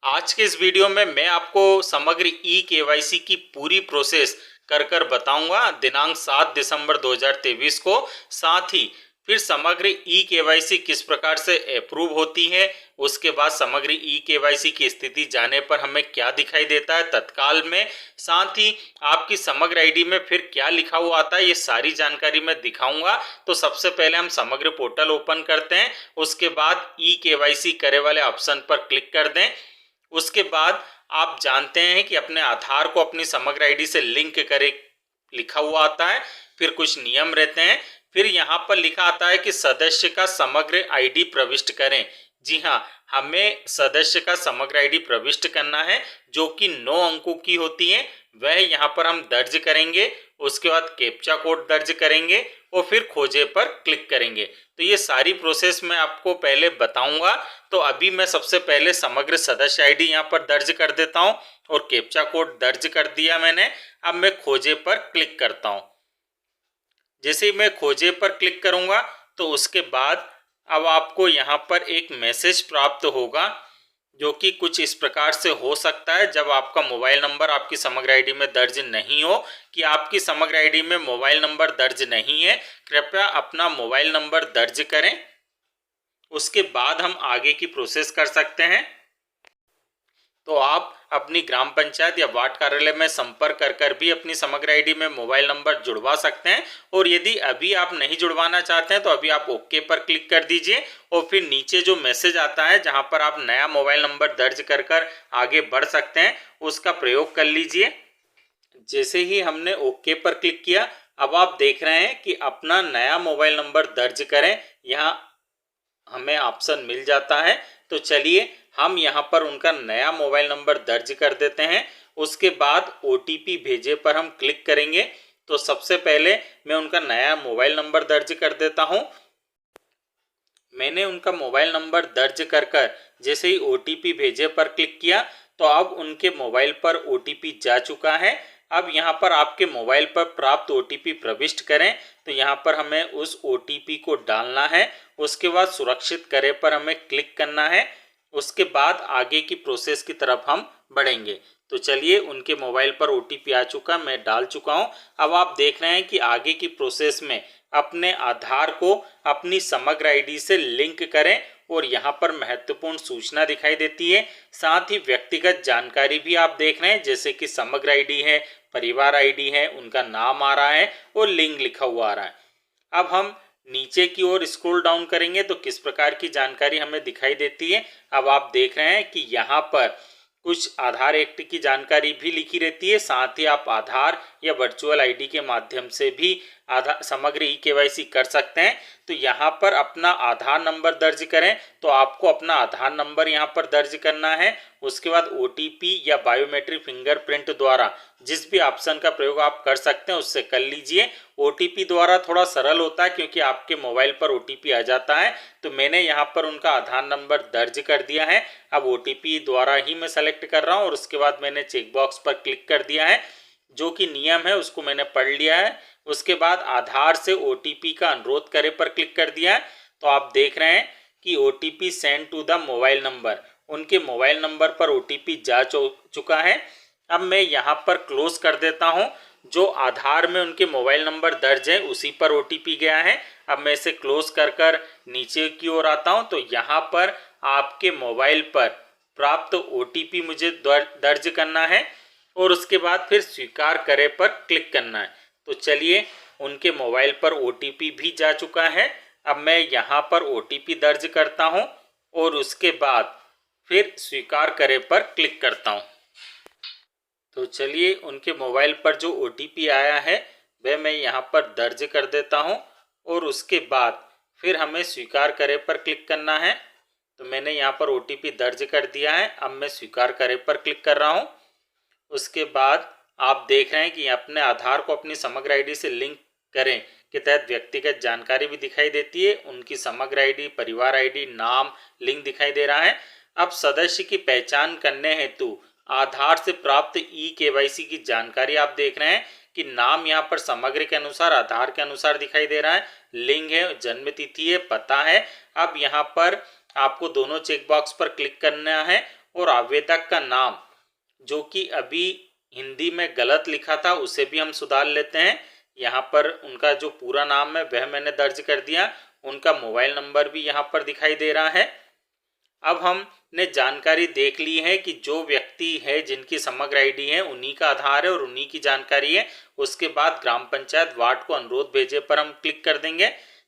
आज के इस वीडियो में मैं आपको समग्र ई केवाईसी की पूरी प्रोसेस कर बताऊंगा दिनांक 7 दिसंबर 2023 को। साथ ही फिर समग्र ई केवाईसी किस प्रकार से अप्रूव होती है, उसके बाद समग्र ई केवाईसी की स्थिति जाने पर हमें क्या दिखाई देता है तत्काल में, साथ ही आपकी समग्र आईडी में फिर क्या लिखा हुआ आता है, ये सारी जानकारी मैं दिखाऊंगा। तो सबसे पहले हम समग्र पोर्टल ओपन करते हैं, उसके बाद ई केवाईसी करे वाले ऑप्शन पर क्लिक कर दें। उसके बाद आप जानते हैं कि अपने आधार को अपनी समग्र आईडी से लिंक करें, लिखा हुआ आता है। फिर कुछ नियम रहते हैं। फिर यहाँ पर लिखा आता है कि सदस्य का समग्र आईडी प्रविष्ट करें। जी हाँ, हमें सदस्य का समग्र आईडी प्रविष्ट करना है जो कि 9 अंकों की होती है, वह यहाँ पर हम दर्ज करेंगे। उसके बाद कैप्चा कोड दर्ज करेंगे और फिर खोजे पर क्लिक करेंगे। तो ये सारी प्रोसेस मैं आपको पहले बताऊंगा। तो अभी मैं सबसे पहले समग्र सदस्य आईडी यहाँ पर दर्ज कर देता हूँ और कैप्चा कोड दर्ज कर दिया मैंने। अब मैं खोजे पर क्लिक करता हूँ। जैसे ही मैं खोजे पर क्लिक करूंगा तो उसके बाद अब आपको यहाँ पर एक मैसेज प्राप्त होगा जो कि कुछ इस प्रकार से हो सकता है। जब आपका मोबाइल नंबर आपकी समग्र आईडी में दर्ज नहीं हो कि आपकी समग्र आईडी में मोबाइल नंबर दर्ज नहीं है, कृपया अपना मोबाइल नंबर दर्ज करें। उसके बाद हम आगे की प्रोसेस कर सकते हैं। तो आप अपनी ग्राम पंचायत या वार्ड कार्यालय में संपर्क कर भी अपनी समग्र आईडी में मोबाइल नंबर जुड़वा सकते हैं। और यदि अभी आप नहीं जुड़वाना चाहते हैं तो अभी आप ओके पर क्लिक कर दीजिए और फिर नीचे जो मैसेज आता है जहां पर आप नया मोबाइल नंबर दर्ज कर आगे बढ़ सकते हैं, उसका प्रयोग कर लीजिए। जैसे ही हमने ओके पर क्लिक किया, अब आप देख रहे हैं कि अपना नया मोबाइल नंबर दर्ज करें, यहाँ हमें ऑप्शन मिल जाता है। तो चलिए हम यहाँ पर उनका नया मोबाइल नंबर दर्ज कर देते हैं। उसके बाद ओटीपी भेजे पर हम क्लिक करेंगे। तो सबसे पहले मैं उनका नया मोबाइल नंबर दर्ज कर देता हूँ। मैंने उनका मोबाइल नंबर दर्ज कर जैसे ही ओटीपी भेजे पर क्लिक किया तो अब उनके मोबाइल पर ओटीपी जा चुका है। अब यहाँ पर आपके मोबाइल पर प्राप्त ओटीपी प्रविष्ट करें। तो यहाँ पर हमें उस ओटीपी को डालना है। उसके बाद सुरक्षित करे पर हमें क्लिक करना है। उसके बाद आगे की प्रोसेस की तरफ हम बढ़ेंगे। तो चलिए, उनके मोबाइल पर ओटीपी आ चुका, मैं डाल चुका हूँ। अब आप देख रहे हैं कि आगे की प्रोसेस में अपने आधार को अपनी समग्र आईडी से लिंक करें और यहाँ पर महत्वपूर्ण सूचना दिखाई देती है। साथ ही व्यक्तिगत जानकारी भी आप देख रहे हैं, जैसे कि समग्र आईडी है, परिवार आईडी है, उनका नाम आ रहा है और लिंग लिखा हुआ आ रहा है। अब हम नीचे की ओर स्क्रॉल डाउन करेंगे तो किस प्रकार की जानकारी हमें दिखाई देती है। अब आप देख रहे हैं कि यहाँ पर कुछ आधार एक्ट की जानकारी भी लिखी रहती है। साथ ही आप आधार या वर्चुअल आईडी के माध्यम से भी आधार समग्र ई केवाईसी कर सकते हैं। तो यहाँ पर अपना आधार नंबर दर्ज करें तो आपको अपना आधार नंबर यहाँ पर दर्ज करना है। उसके बाद ओटीपी या बायोमेट्रिक फिंगरप्रिंट द्वारा जिस भी ऑप्शन का प्रयोग आप कर सकते हैं उससे कर लीजिए। ओटीपी द्वारा थोड़ा सरल होता है क्योंकि आपके मोबाइल पर ओटीपी आ जाता है। तो मैंने यहाँ पर उनका आधार नंबर दर्ज कर दिया है। अब ओटीपी द्वारा ही मैं सेलेक्ट कर रहा हूँ और उसके बाद मैंने चेक बॉक्स पर क्लिक कर दिया है। जो कि नियम है उसको मैंने पढ़ लिया है। उसके बाद आधार से ओटीपी का अनुरोध करे पर क्लिक कर दिया है। तो आप देख रहे हैं कि OTP send to the mobile number, उनके मोबाइल नंबर पर ओटीपी जा चुका है। अब मैं यहाँ पर क्लोज कर देता हूँ। जो आधार में उनके मोबाइल नंबर दर्ज है उसी पर ओटीपी गया है। अब मैं इसे क्लोज कर नीचे की ओर आता हूँ। तो यहाँ पर आपके मोबाइल पर प्राप्त ओटीपी मुझे दर्ज करना है और उसके बाद फिर स्वीकार करे पर क्लिक करना है। तो चलिए, उनके मोबाइल पर ओटीपी भी जा चुका है। अब मैं यहाँ पर ओटीपी दर्ज करता हूँ और उसके बाद फिर स्वीकार करे पर क्लिक करता हूँ। तो चलिए, उनके मोबाइल पर जो ओटीपी आया है वह मैं यहाँ पर दर्ज कर देता हूँ और उसके बाद फिर हमें स्वीकार करे पर क्लिक करना है। तो मैंने यहाँ पर ओटीपी दर्ज कर दिया है। अब मैं स्वीकार करे पर क्लिक कर रहा हूँ। उसके बाद आप देख रहे हैं कि अपने आधार को अपनी समग्र आईडी से लिंक करें के तहत व्यक्तिगत जानकारी भी दिखाई देती है। उनकी समग्र आईडी, परिवार आईडी, नाम, लिंक दिखाई दे रहा है। अब सदस्य की पहचान करने हेतु आधार से प्राप्त ई केवाईसी की जानकारी आप देख रहे हैं कि नाम यहाँ पर समग्र के अनुसार, आधार के अनुसार दिखाई दे रहा है। लिंग है, जन्म तिथि है, पता है। अब यहाँ पर आपको दोनों चेक बॉक्स पर क्लिक करना है और आवेदक का नाम जो कि अभी हिंदी में गलत लिखा था उसे भी हम सुधार लेते हैं। यहाँ पर उनका जो पूरा नाम है वह मैंने दर्ज कर दिया, उनका मोबाइल नंबर भी यहाँ पर दिखाई दे रहा है। अब हमने जानकारी देख ली है कि जो व्यक्ति है जिनकी समग्र आईडी है उन्हीं का आधार है और उन्हीं की जानकारी है। उसके बाद ग्राम पंचायत वार्ड को अनुरोध भेजे पर हम क्लिक कर देंगे।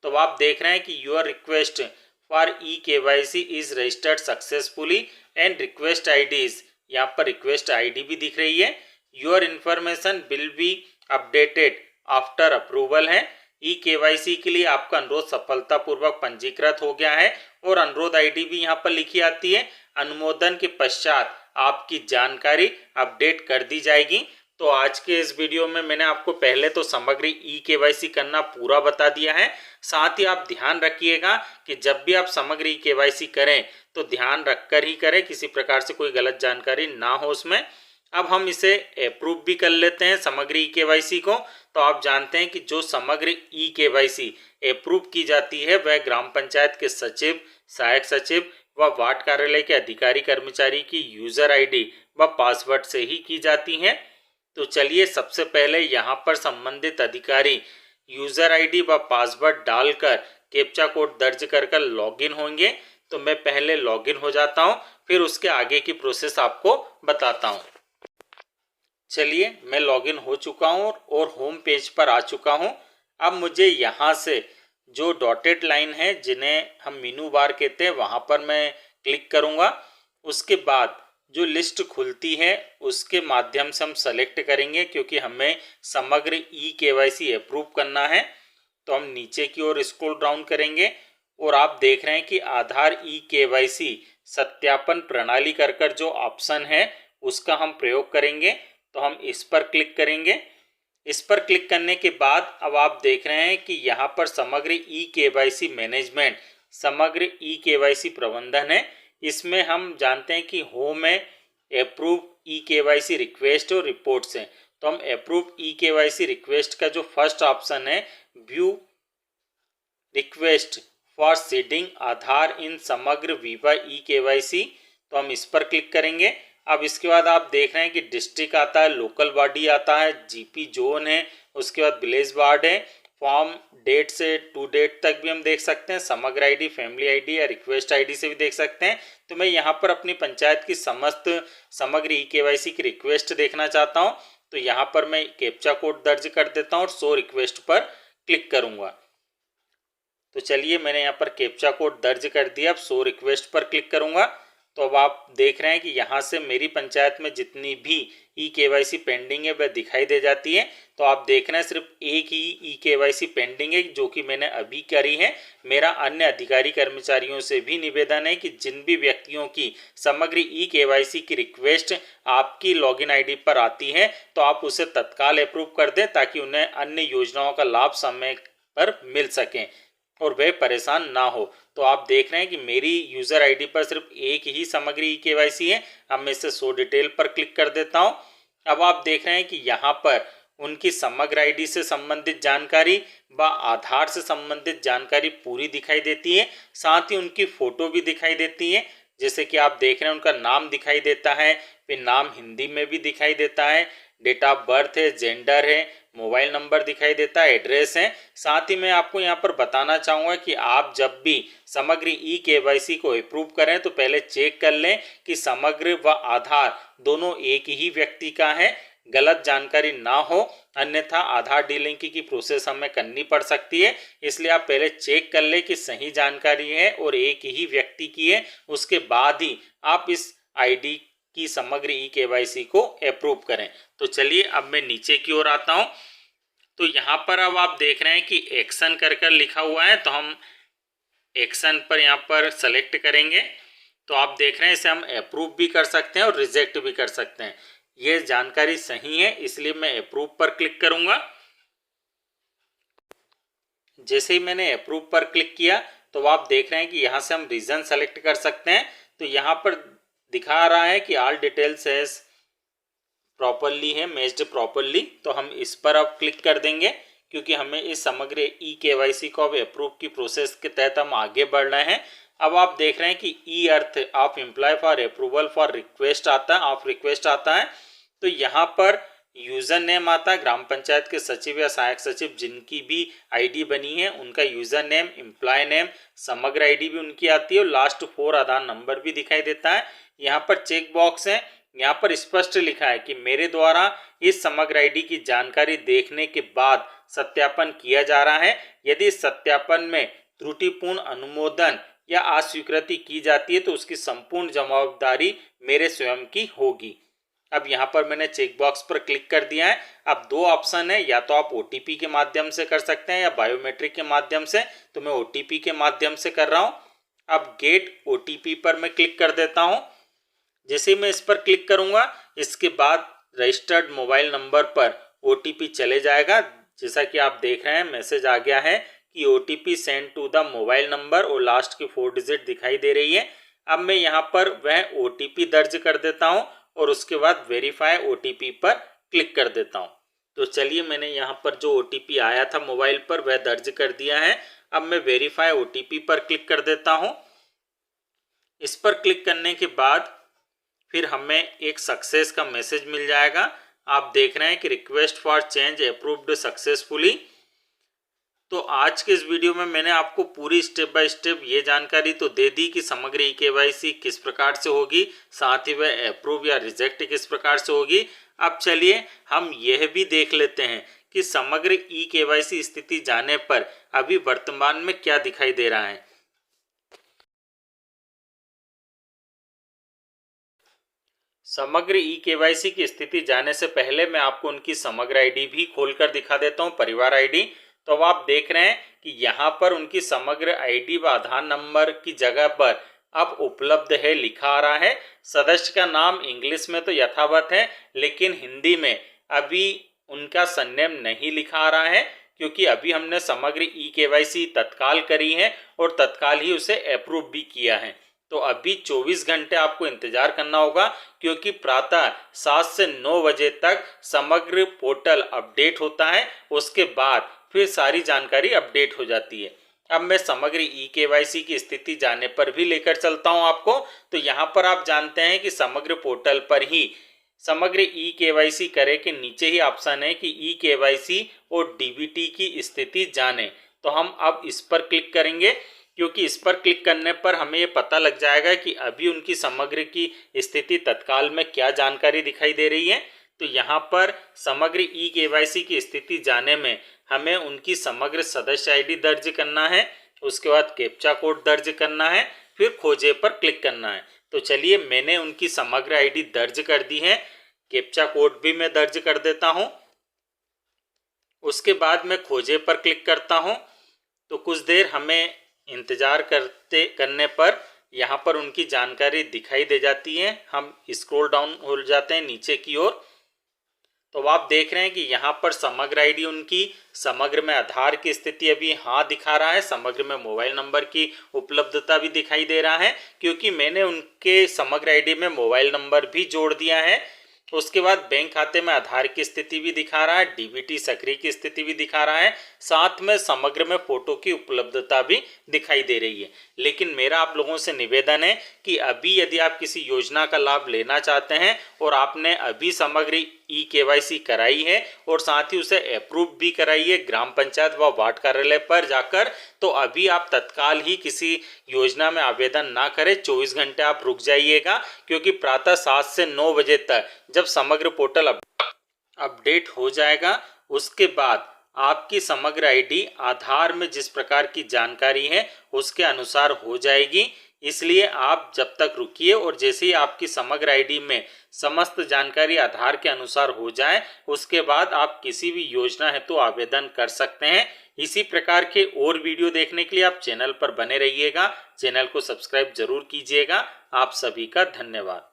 तो आप देख रहे हैं कि your request for eKYC is registered successfully and request ID is, यहाँ पर रिक्वेस्ट आईडी भी दिख रही है। Your information will be updated after approval है। eKYC के लिए आपका अनुरोध सफलतापूर्वक पंजीकृत हो गया है और अनुरोध आईडी भी यहाँ पर लिखी आती है। अनुमोदन के पश्चात आपकी जानकारी अपडेट कर दी जाएगी। तो आज के इस वीडियो में मैंने आपको पहले तो समग्र eKYC करना पूरा बता दिया है। साथ ही आप ध्यान रखिएगा कि जब भी आप समग्र eKYC करें तो ध्यान रखकर ही करें, किसी प्रकार से कोई गलत जानकारी ना हो उसमें। अब हम इसे अप्रूव भी कर लेते हैं समग्र eKYC को। तो आप जानते हैं कि जो समग्र eKYC अप्रूव की जाती है वह ग्राम पंचायत के सचिव, सहायक सचिव व वार्ड कार्यालय के अधिकारी कर्मचारी की यूजर आईडी व पासवर्ड से ही की जाती है। तो चलिए सबसे पहले यहाँ पर संबंधित अधिकारी यूजर आईडी व पासवर्ड डालकर कैप्चा कोड दर्ज कर लॉगिन होंगे। तो मैं पहले लॉगिन हो जाता हूँ, फिर उसके आगे की प्रोसेस आपको बताता हूँ। चलिए मैं लॉगिन हो चुका हूँ और होम पेज पर आ चुका हूँ। अब मुझे यहाँ से जो डॉटेड लाइन है जिन्हें हम मेनू बार कहते हैं वहाँ पर मैं क्लिक करूँगा। उसके बाद जो लिस्ट खुलती है उसके माध्यम से हम सेलेक्ट करेंगे, क्योंकि हमें समग्र eKYC अप्रूव करना है। तो हम नीचे की ओर स्क्रॉल डाउन करेंगे और आप देख रहे हैं कि आधार eKYC सत्यापन प्रणाली कर जो ऑप्शन है उसका हम प्रयोग करेंगे। तो हम इस पर क्लिक करेंगे। इस पर क्लिक करने के बाद अब आप देख रहे हैं कि यहाँ पर समग्र eKYC मैनेजमेंट, समग्र eKYC प्रबंधन है। इसमें हम जानते हैं कि होम है, अप्रूव eKYC रिक्वेस्ट और रिपोर्ट्स हैं। तो हम अप्रूव eKYC रिक्वेस्ट का जो फर्स्ट ऑप्शन है व्यू रिक्वेस्ट फॉर सीडिंग आधार इन समग्र विवा eKYC, तो हम इस पर क्लिक करेंगे। अब इसके बाद आप देख रहे हैं कि डिस्ट्रिक्ट आता है, लोकल बॉडी आता है, जीपी जोन है, उसके बाद विलेज वार्ड है, फॉर्म डेट से टू डेट तक भी हम देख सकते हैं, समग्र आईडी, फैमिली आईडी या रिक्वेस्ट आईडी से भी देख सकते हैं। तो मैं यहाँ पर अपनी पंचायत की समस्त समग्र eKYC की रिक्वेस्ट देखना चाहता हूँ। तो यहाँ पर मैं कैप्चा कोड दर्ज कर देता हूँ और शो रिक्वेस्ट पर क्लिक करूँगा। तो चलिए मैंने यहाँ पर कैप्चा कोड दर्ज कर दिया। अब शो रिक्वेस्ट पर क्लिक करूँगा। तो अब आप देख रहे हैं कि यहाँ से मेरी पंचायत में जितनी भी eKYC पेंडिंग है वह दिखाई दे जाती है। तो आप देख रहे हैं सिर्फ एक ही eKYC पेंडिंग है जो कि मैंने अभी करी है। मेरा अन्य अधिकारी कर्मचारियों से भी निवेदन है कि जिन भी व्यक्तियों की समग्र eKYC की रिक्वेस्ट आपकी लॉगिन आईडी पर आती है तो आप उसे तत्काल अप्रूव कर दें, ताकि उन्हें अन्य योजनाओं का लाभ समय पर मिल सकें और वे परेशान ना हो। तो आप देख रहे हैं कि मेरी यूज़र आईडी पर सिर्फ एक ही समग्र eKYC है। अब मैं इसे शो डिटेल पर क्लिक कर देता हूं। अब आप देख रहे हैं कि यहाँ पर उनकी समग्र आईडी से संबंधित जानकारी व आधार से संबंधित जानकारी पूरी दिखाई देती है। साथ ही उनकी फ़ोटो भी दिखाई देती है। जैसे कि आप देख रहे हैं उनका नाम दिखाई देता है, फिर नाम हिंदी में भी दिखाई देता है, डेट ऑफ बर्थ है, जेंडर है, मोबाइल नंबर दिखाई देता है, एड्रेस है। साथ ही मैं आपको यहाँ पर बताना चाहूँगा कि आप जब भी समग्र eKYC को अप्रूव करें तो पहले चेक कर लें कि समग्र व आधार दोनों एक ही व्यक्ति का है, गलत जानकारी ना हो, अन्यथा आधार डीलिंक की प्रोसेस हमें करनी पड़ सकती है। इसलिए आप पहले चेक कर लें कि सही जानकारी है और एक ही व्यक्ति की है, उसके बाद ही आप इस आईडी की समग्र eKYC को अप्रूव करें। तो चलिए अब मैं नीचे की ओर आता हूं। तो यहाँ पर अब आप देख रहे हैं कि एक्शन कर लिखा हुआ है। तो हम एक्शन पर यहाँ पर सेलेक्ट करेंगे। तो आप देख रहे हैं इसे हम अप्रूव भी कर सकते हैं और रिजेक्ट भी कर सकते हैं। ये जानकारी सही है इसलिए मैं अप्रूव पर क्लिक करूँगा। जैसे ही मैंने अप्रूव पर क्लिक किया तो आप देख रहे हैं कि यहाँ से हम रीजन सेलेक्ट कर सकते हैं। तो यहाँ पर दिखा रहा है कि ऑल डिटेल्स हैज प्रॉपरली है, मैच्ड प्रॉपरली। तो हम इस पर अब क्लिक कर देंगे, क्योंकि हमें इस समग्र eKYC को अब अप्रूव की प्रोसेस के तहत हम आगे बढ़ रहे हैं। अब आप देख रहे हैं कि ई earth of employ for approval for request आता है, ऑफ रिक्वेस्ट आता है। तो यहाँ पर यूज़र नेम आता है, ग्राम पंचायत के सचिव या सहायक सचिव जिनकी भी आईडी बनी है उनका यूज़र नेम, एम्प्लॉय नेम, समग्र आईडी भी उनकी आती है और लास्ट 4 आधार नंबर भी दिखाई देता है। यहाँ पर चेक बॉक्स है, यहाँ पर स्पष्ट लिखा है कि मेरे द्वारा इस समग्र आईडी की जानकारी देखने के बाद सत्यापन किया जा रहा है। यदि इस सत्यापन में त्रुटिपूर्ण अनुमोदन या अस्वीकृति की जाती है तो उसकी संपूर्ण जवाबदारी मेरे स्वयं की होगी। अब यहाँ पर मैंने चेक बॉक्स पर क्लिक कर दिया है। अब 2 ऑप्शन है, या तो आप OTP के माध्यम से कर सकते हैं या बायोमेट्रिक के माध्यम से, तो मैं OTP के माध्यम से कर रहा हूँ। अब गेट OTP पर मैं क्लिक कर देता हूँ। जैसे मैं इस पर क्लिक करूँगा इसके बाद रजिस्टर्ड मोबाइल नंबर पर OTP चले जाएगा। जैसा कि आप देख रहे हैं मैसेज आ गया है कि OTP send to the mobile number और लास्ट की 4 डिजिट दिखाई दे रही है। अब मैं यहाँ पर वह OTP दर्ज कर देता हूँ और उसके बाद वेरीफाई OTP पर क्लिक कर देता हूँ। तो चलिए मैंने यहाँ पर जो OTP आया था मोबाइल पर वह दर्ज कर दिया है। अब मैं वेरीफाई OTP पर क्लिक कर देता हूँ। इस पर क्लिक करने के बाद फिर हमें एक सक्सेस का मैसेज मिल जाएगा। आप देख रहे हैं कि request for change approved successfully. तो आज के इस वीडियो में मैंने आपको पूरी स्टेप बाय स्टेप ये जानकारी तो दे दी कि समग्र ई-केवाईसी किस प्रकार से होगी, साथ ही वह अप्रूव या रिजेक्ट किस प्रकार से होगी। अब चलिए हम यह भी देख लेते हैं कि समग्र ई-केवाईसी स्थिति जाने पर अभी वर्तमान में क्या दिखाई दे रहा है। समग्र ई-केवाईसी की स्थिति जाने से पहले मैं आपको उनकी समग्र आईडी भी खोलकर दिखा देता हूं, परिवार आईडी। तो अब आप देख रहे हैं कि यहाँ पर उनकी समग्र आईडी व आधार नंबर की जगह पर अब उपलब्ध है लिखा आ रहा है। सदस्य का नाम इंग्लिश में तो यथावत है, लेकिन हिंदी में अभी उनका सरनेम नहीं लिखा आ रहा है, क्योंकि अभी हमने समग्र ई-केवाईसी तत्काल करी है और तत्काल ही उसे अप्रूव भी किया है। तो अभी 24 घंटे आपको इंतजार करना होगा, क्योंकि प्रातः 7 से 9 बजे तक समग्र पोर्टल अपडेट होता है। उसके बाद फिर सारी जानकारी अपडेट हो जाती है। अब मैं समग्र ई-केवाईसी की स्थिति जाने पर भी लेकर चलता हूं आपको। तो यहाँ पर आप जानते हैं कि समग्र पोर्टल पर ही समग्र ई-केवाईसी करे के नीचे ही ऑप्शन है कि ई-केवाईसी और DBT की स्थिति जाने। तो हम अब इस पर क्लिक करेंगे, क्योंकि इस पर क्लिक करने पर हमें ये पता लग जाएगा कि अभी उनकी समग्र की स्थिति तत्काल में क्या जानकारी दिखाई दे रही है। तो यहाँ पर समग्र ई-केवाईसी की स्थिति जाने में हमें उनकी समग्र सदस्य आईडी दर्ज करना है, उसके बाद कैप्चा कोड दर्ज करना है, फिर खोजे पर क्लिक करना है। तो चलिए मैंने उनकी समग्र आईडी दर्ज कर दी है, कैप्चा कोड भी मैं दर्ज कर देता हूँ। उसके बाद मैं खोजे पर क्लिक करता हूँ। तो कुछ देर हमें इंतज़ार करने पर यहाँ पर उनकी जानकारी दिखाई दे जाती है। हम स्क्रॉल डाउन हो जाते हैं नीचे की ओर। तो आप देख रहे हैं कि यहाँ पर समग्र आईडी उनकी, समग्र में आधार की स्थिति अभी हाँ दिखा रहा है, समग्र में मोबाइल नंबर की उपलब्धता भी दिखाई दे रहा है, क्योंकि मैंने उनके समग्र आईडी में मोबाइल नंबर भी जोड़ दिया है। उसके बाद बैंक खाते में आधार की स्थिति भी दिखा रहा है, DBT सक्रिय की स्थिति भी दिखा रहा है, साथ में समग्र में फोटो की उपलब्धता भी दिखाई दे रही है। लेकिन मेरा आप लोगों से निवेदन है कि अभी यदि आप किसी योजना का लाभ लेना चाहते हैं और आपने अभी समग्र ई-केवाईसी कराई है और साथ ही उसे अप्रूव भी कराई है ग्राम पंचायत व वार्ड कार्यालय पर जाकर, तो अभी आप तत्काल ही किसी योजना में आवेदन ना करें। 24 घंटे आप रुक जाइएगा, क्योंकि प्रातः 7 से 9 बजे तक जब समग्र पोर्टल अपडेट हो जाएगा उसके बाद आपकी समग्र आईडी आधार में जिस प्रकार की जानकारी है उसके अनुसार हो जाएगी। इसलिए आप जब तक रुकिए और जैसे ही आपकी समग्र आईडी में समस्त जानकारी आधार के अनुसार हो जाए उसके बाद आप किसी भी योजना हेतु आवेदन कर सकते हैं। इसी प्रकार के और वीडियो देखने के लिए आप चैनल पर बने रहिएगा, चैनल को सब्सक्राइब जरूर कीजिएगा। आप सभी का धन्यवाद।